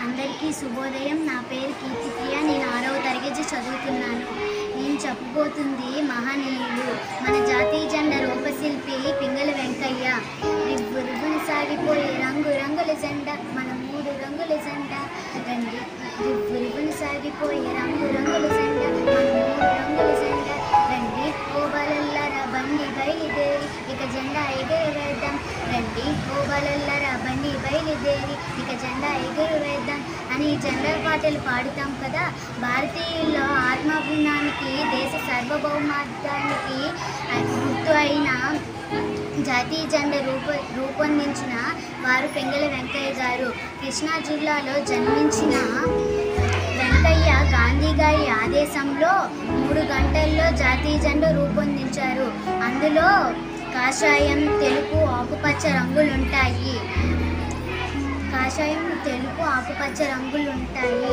అందరికీ శుభోదయం. నా పేరు కీర్తిప్రియ. నేను 6వ తరగతి చదువుతున్నాను. నేను చెప్పబోతుంది మహనీయులు. మన జాతీయ జెండా రూపశిల్పి పింగళ వెంకయ్య. రివ్వున సాగిపోయే రంగు రంగుల జెండా, మన 3 రంగుల జెండా రండి. రివ్వున సాగిపోయే రంగు రంగుల జెండా, మన 3 రంగుల జెండా రండి. ఓబలల్లరా బండి బయలుదేరి ఇక జెండా ఎగురవేద్దాం రండి. ఓబలల్లరా బండి బయలుదేరి ఇక జెండా ఎగురవేద్దాం అని జెండా పాటలు పాడుతాం కదా. భారతీయుల్లో ఆత్మాభిమానానికి, దేశ సార్వభౌమానికి గుర్తు అయిన జాతీయ జెండా రూపొందించిన వారు పింగళ వెంకయ్య గారు. కృష్ణా జిల్లాలో జన్మించిన వెంకయ్య గాంధీ గారి ఆదేశంలో 3 గంటల్లో జాతీయ జెండా రూపొందించారు. అందులో కాషాయం, తెలుపు, ఆకుపచ్చ రంగులుంటాయి. కాషాయం, తెలుపు, ఆకుపచ్చ రంగులుంటాయి.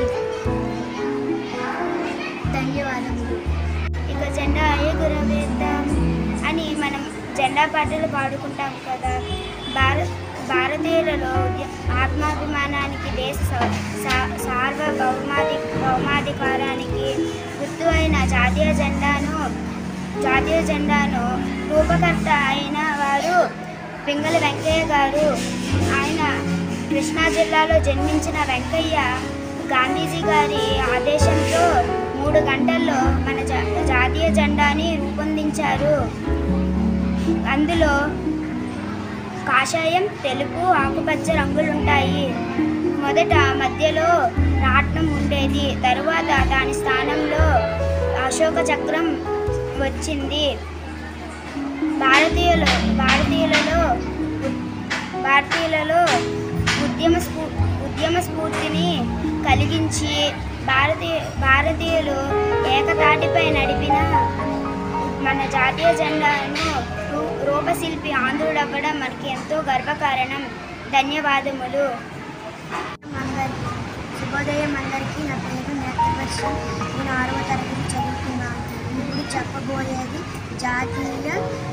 ధన్యవాదములు. ఇక జెండా ఎగురవేద్దాం అని మనం జెండా పాటలు పాడుకుంటాం కదా. భారతీయులలో ఆత్మాభిమానానికి, దేశ సార్వభౌమాధికారానికి గుర్తు అయిన జాతీయ జెండాను రూపకర్త అయిన వారు పింగళ వెంకయ్య గారు. ఆయన కృష్ణా జిల్లాలో జన్మించిన వెంకయ్య గాంధీజీ గారి ఆదేశంతో 3 గంటల్లో మన జాతీయ జెండాని రూపొందించారు. అందులో కాషాయం, తెలుపు, ఆకుపచ్చ రంగులుంటాయి. మొదట మధ్యలో రాట్నం ఉండేది. తరువాత దాని స్థానంలో అశోక చక్రం వచ్చింది. భారతీయులలో ఉద్యమ స్ఫూర్తిని కలిగించి భారతీయులు ఏకతాటిపై నడిపిన మన జాతీయ జెండాను రూపశిల్పి ఆంధ్రుడవ్వడం మనకి ఎంతో గర్వకారణం. ధన్యవాదములు. శుభోదయం అందరికీ. నా పేరు నేత్రవర్షం. నేను 6వ తరగతి చదువుతున్నాను. ఇప్పుడు చెప్పబోయేది జాతీయ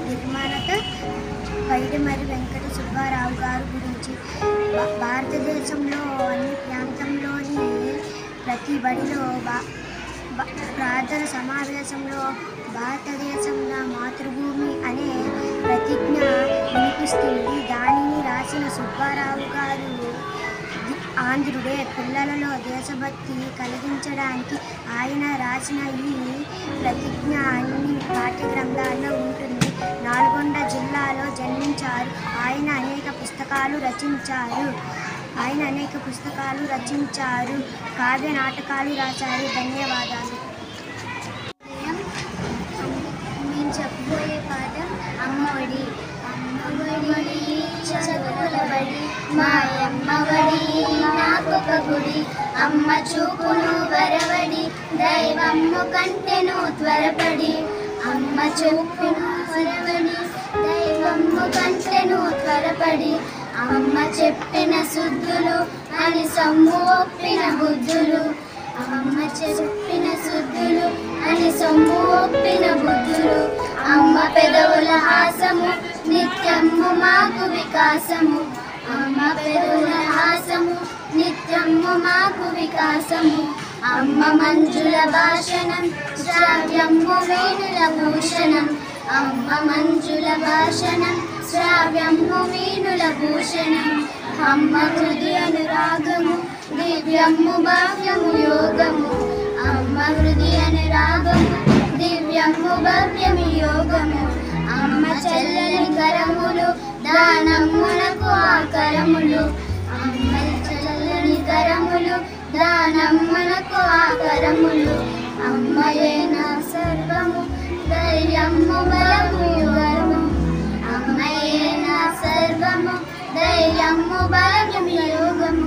నిర్మాత పైడిమర్రి వెంకట సుబ్బారావు గారి గురించి. భారతదేశంలో అన్ని ప్రాంతంలోని ప్రతి బడిలో ప్రార్థన సమావేశంలో భారతదేశం నా మాతృభూమి అనే ప్రతిజ్ఞ వినిపిస్తుంది. దానిని రాసిన సుబ్బారావు గారు ఆంధ్రుడే. పిల్లలలో దేశభక్తి కలిగించడానికి ఆయన రాసిన ఈ ప్రతిజ్ఞ అన్ని పాఠ్య గ్రంథాల్లో ఉంటుంది. నల్గొండ జిల్లాలో జన్మించారు. ఆయన అనేక పుస్తకాలు రచించారు. కావ్య నాటకాలు రాశారు. ధన్యవాదాలు. నేను చెప్పబోయే పాట అమ్మఒడి. అమ్మఒడి చదువుల బడి, మాయమ్మఒడి నాకొక గుడి. అమ్మ చూపును వరవడి, దైవమ్ము కంటెను త్వరపడి. అమ్మ చూపును వరవడి, దైవమ్ము కంటెను త్వరపడి. అమ్మ చెప్పిన శుద్ధులు అని సొమ్ము ఒప్పిన బుద్ధులు. అమ్మ చెప్పిన శుద్ధులు అని సొమ్ము ఒప్పిన బుద్ధులు. అమ్మ పెదవుల హాసము నిత్యము మాకు వికాసము. అమ్మ పెదవుల హాసము నిత్యము మాకు వికాసము. అమ్మ మంజుల భాషణం శ్రావ్యము వేణుల భూషణం. అమ్మ మంజుల భాషణం శ్రావ్యము వేణుల భూషణం. అమ్మ హృది అనురాగము దివ్యము భావ్యము యోగము. అమ్మ హృది అనురాగము దివ్యము భావ్యము యోగము. అమ్మ చల్లని కరములు దానమ్మునకు ఆకరములు. అమ్మ చల్లని కరములు దానమ్మునకు ఆకరములు. అమ్మయే నా సర్వము ధైర్యము బలము యుగము. అమ్మయే నా సర్వము ధైర్యము బలము యోగము.